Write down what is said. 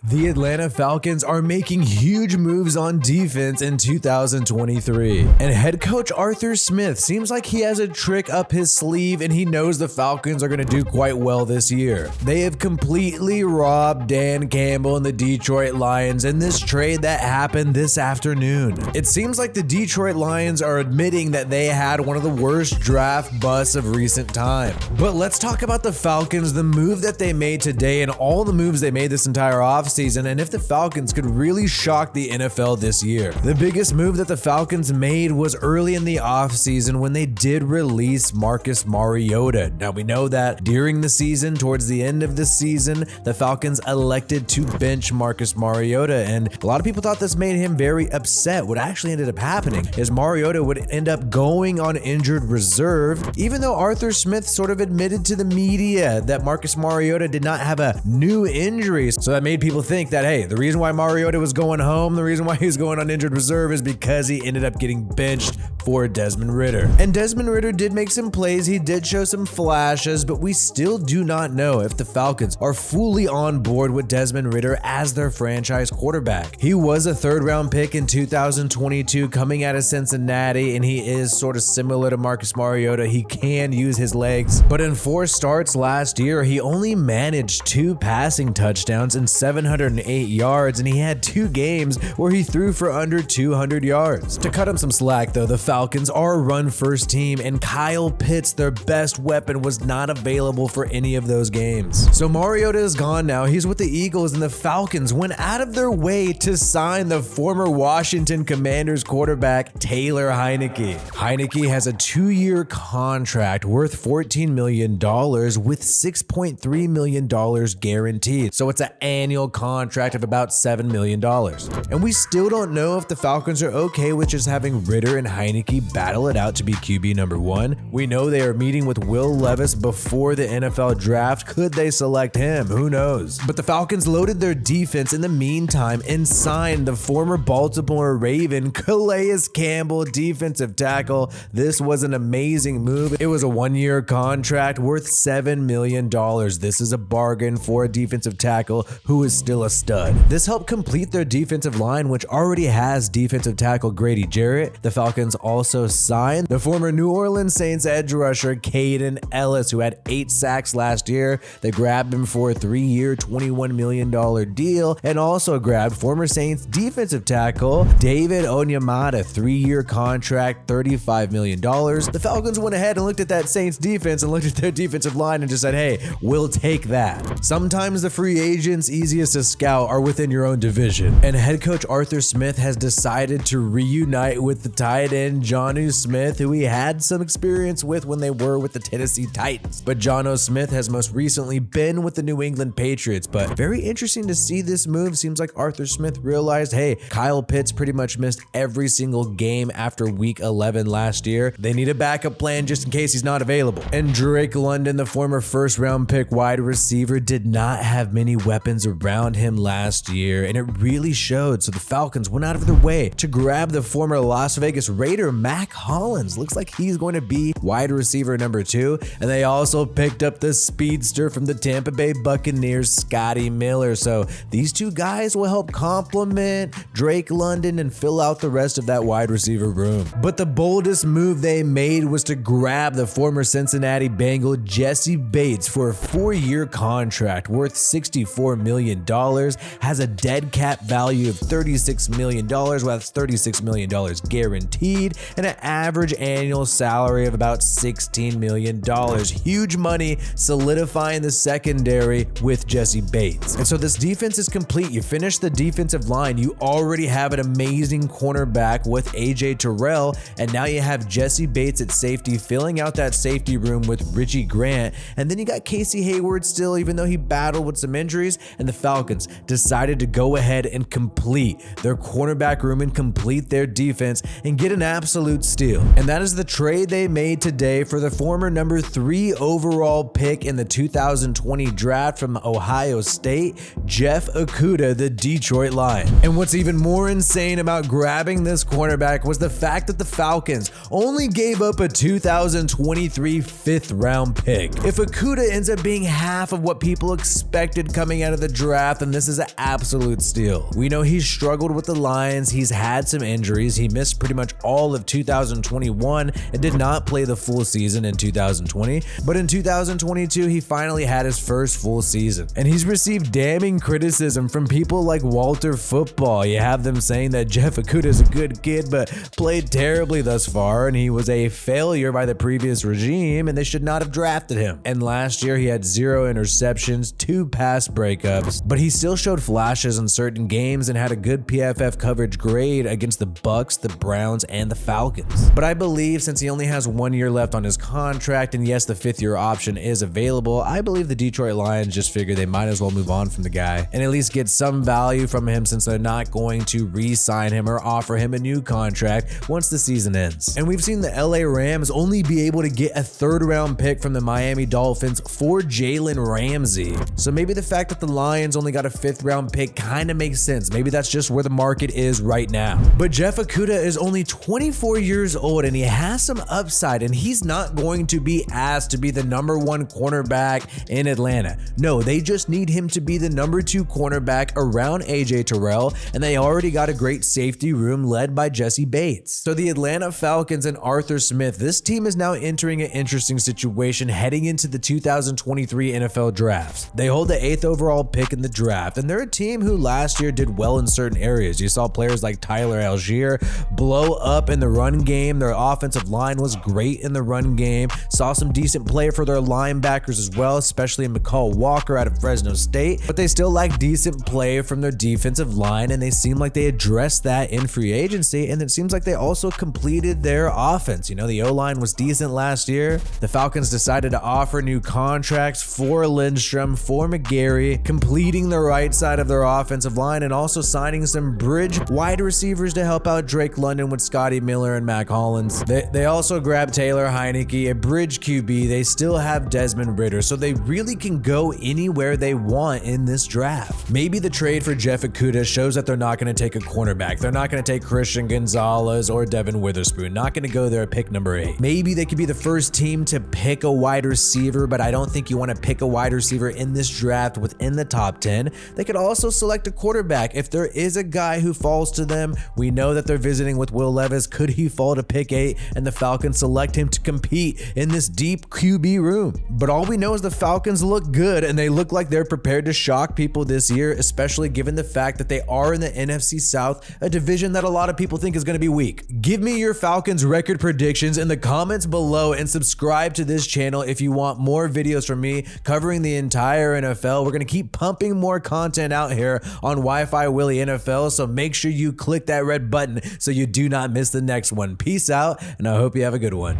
The Atlanta Falcons are making huge moves on defense in 2023. And head coach Arthur Smith seems like he has a trick up his sleeve and he knows the Falcons are going to do quite well this year. They have completely robbed Dan Campbell and the Detroit Lions in this trade that happened this afternoon. It seems like the Detroit Lions are admitting that they had one of the worst draft busts of recent time. But let's talk about the Falcons, the move that they made today and all the moves they made this entire offseason, and if the Falcons could really shock the NFL this year. The biggest move that the Falcons made was early in the offseason when they did release Marcus Mariota. Now we know that during the season, towards the end of the season, the Falcons elected to bench Marcus Mariota, and a lot of people thought this made him very upset. What actually ended up happening is Mariota would end up going on injured reserve, even though Arthur Smith sort of admitted to the media that Marcus Mariota did not have a new injury. So that made people think that, hey, the reason why Mariota was going home, the reason why he was going on injured reserve is because he ended up getting benched for Desmond Ridder. And Desmond Ridder did make some plays, he did show some flashes, but we still do not know if the Falcons are fully on board with Desmond Ridder as their franchise quarterback. He was a third-round pick in 2022 coming out of Cincinnati, and he is sort of similar to Marcus Mariota. He can use his legs, but in 4 starts last year, he only managed 2 passing touchdowns and 708 yards, and he had 2 games where he threw for under 200 yards. To cut him some slack though, the Falcons are a run-first team, and Kyle Pitts, their best weapon, was not available for any of those games. So Mariota is gone now, he's with the Eagles, and the Falcons went out of their way to sign the former Washington Commanders quarterback Taylor Heinicke. Heinicke has a 2-year contract worth $14 million with $6.3 million guaranteed. So it's an annual contract of about $7 million. And we still don't know if the Falcons are okay with just having Ridder and Heinicke battle it out to be QB number 1. We know they are meeting with Will Levis before the NFL draft. Could they select him? Who knows? But the Falcons loaded their defense in the meantime and signed the former Baltimore Raven Calais Campbell, defensive tackle. This was an amazing move. It was a 1-year contract worth $7 million. This is a bargain for a defensive tackle who is still a stud. This helped complete their defensive line, which already has defensive tackle Grady Jarrett. The Falcons also signed the former New Orleans Saints edge rusher Caden Ellis, who had 8 sacks last year. They grabbed him for a 3-year, $21 million deal, and also grabbed former Saints defensive tackle David Onyemata, 3-year contract, $35 million. The Falcons went ahead and looked at that Saints defense and looked at their defensive line and just said, hey, we'll take that. Sometimes the free agents easiest to scout are within your own division. And head coach Arthur Smith has decided to reunite with the tight end Jonnu Smith, who he had some experience with when they were with the Tennessee Titans. But Jonnu Smith has most recently been with the New England Patriots. But very interesting to see this move. Seems like Arthur Smith realized, hey, Kyle Pitts pretty much missed every single game after week 11 last year. They need a backup plan just in case he's not available. And Drake London, the former first-round pick wide receiver, did not have many weapons around him last year, and it really showed. So the Falcons went out of their way to grab the former Las Vegas Raider Mac Hollins. Looks like he's going to be wide receiver number 2. And they also picked up the speedster from the Tampa Bay Buccaneers, Scotty Miller. So these 2 guys will help complement Drake London and fill out the rest of that wide receiver room. But the boldest move they made was to grab the former Cincinnati Bengal Jesse Bates for a 4-year contract worth $64 million, has a dead cap value of $36 million, well, that's $36 million guaranteed, and an average annual salary of about $16 million. Huge money, solidifying the secondary with Jesse Bates. And so this defense is complete. You finish the defensive line, you already have an amazing cornerback with AJ Terrell, and now you have Jesse Bates at safety, filling out that safety room with Richie Grant. And then you got Casey Hayward still, even though he battled with some injuries, and the Falcons decided to go ahead and complete their cornerback room and complete their defense and get an absolute steal. And that is the trade they made today for the former number 3 overall pick in the 2020 draft from Ohio State, Jeff Okudah, the Detroit Lion. And what's even more insane about grabbing this cornerback was the fact that the Falcons only gave up a 2023 5th round pick. If Okudah ends up being half of what people expected coming out of the draft, draft, then this is an absolute steal. We know he's struggled with the Lions, he's had some injuries, he missed pretty much all of 2021 and did not play the full season in 2020, but in 2022 he finally had his first full season. And he's received damning criticism from people like Walter Football. You have them saying that Jeff Okudah is a good kid but played terribly thus far, and he was a failure by the previous regime and they should not have drafted him. And last year he had 0 interceptions, 2 pass breakups, but he still showed flashes in certain games and had a good PFF coverage grade against the Bucks, the Browns, and the Falcons. But I believe since he only has 1 year left on his contract, and yes, the 5th year option is available, I believe the Detroit Lions just figure they might as well move on from the guy and at least get some value from him, since they're not going to re-sign him or offer him a new contract once the season ends. And we've seen the LA Rams only be able to get a 3rd round pick from the Miami Dolphins for Jalen Ramsey. So maybe the fact that the Lions only got a 5th round pick kind of makes sense. Maybe that's just where the market is right now. But Jeff Okudah is only 24 years old and he has some upside, and he's not going to be asked to be the #1 cornerback in Atlanta. No, they just need him to be the #2 cornerback around AJ Terrell, and they already got a great safety room led by Jesse Bates. So the Atlanta Falcons and Arthur Smith, this team is now entering an interesting situation heading into the 2023 NFL drafts. They hold the 8th overall pick in the draft, and they're a team who last year did well in certain areas. You saw players like Tyler Algier blow up in the run game. Their offensive line was great in the run game. Saw some decent play for their linebackers as well, especially in McCall Walker out of Fresno State, but they still lack decent play from their defensive line, and they seem like they addressed that in free agency, and it seems like they also completed their offense. You know, the O-line was decent last year. The Falcons decided to offer new contracts for Lindstrom, for McGarry, completing the right side of their offensive line, and also signing some bridge wide receivers to help out Drake London with Scotty Miller and Mac Hollins. They also grabbed Taylor Heineke, a bridge QB. They still have Desmond Ridder, so they really can go anywhere they want in this draft. Maybe the trade for Jeff Okudah shows that they're not going to take a cornerback. They're not going to take Christian Gonzalez or Devin Witherspoon. Not going to go there at pick #8. Maybe they could be the first team to pick a wide receiver, but I don't think you want to pick a wide receiver in this draft within the top 10. They could also select a quarterback if there is a guy who falls to them. We know that they're visiting with Will Levis. Could he fall to pick 8 and the Falcons select him to compete in this deep QB room? But all we know is the Falcons look good, and they look like they're prepared to shock people this year, especially given the fact that they are in the NFC South, a division that a lot of people think is going to be weak. Give me your Falcons record predictions in the comments below, and subscribe to this channel if you want more videos from me covering the entire NFL. We're going to keep pumping more content out here on WiFiWillie NFL, so make sure you click that red button so you do not miss the next one. Peace out, and I hope you have a good one.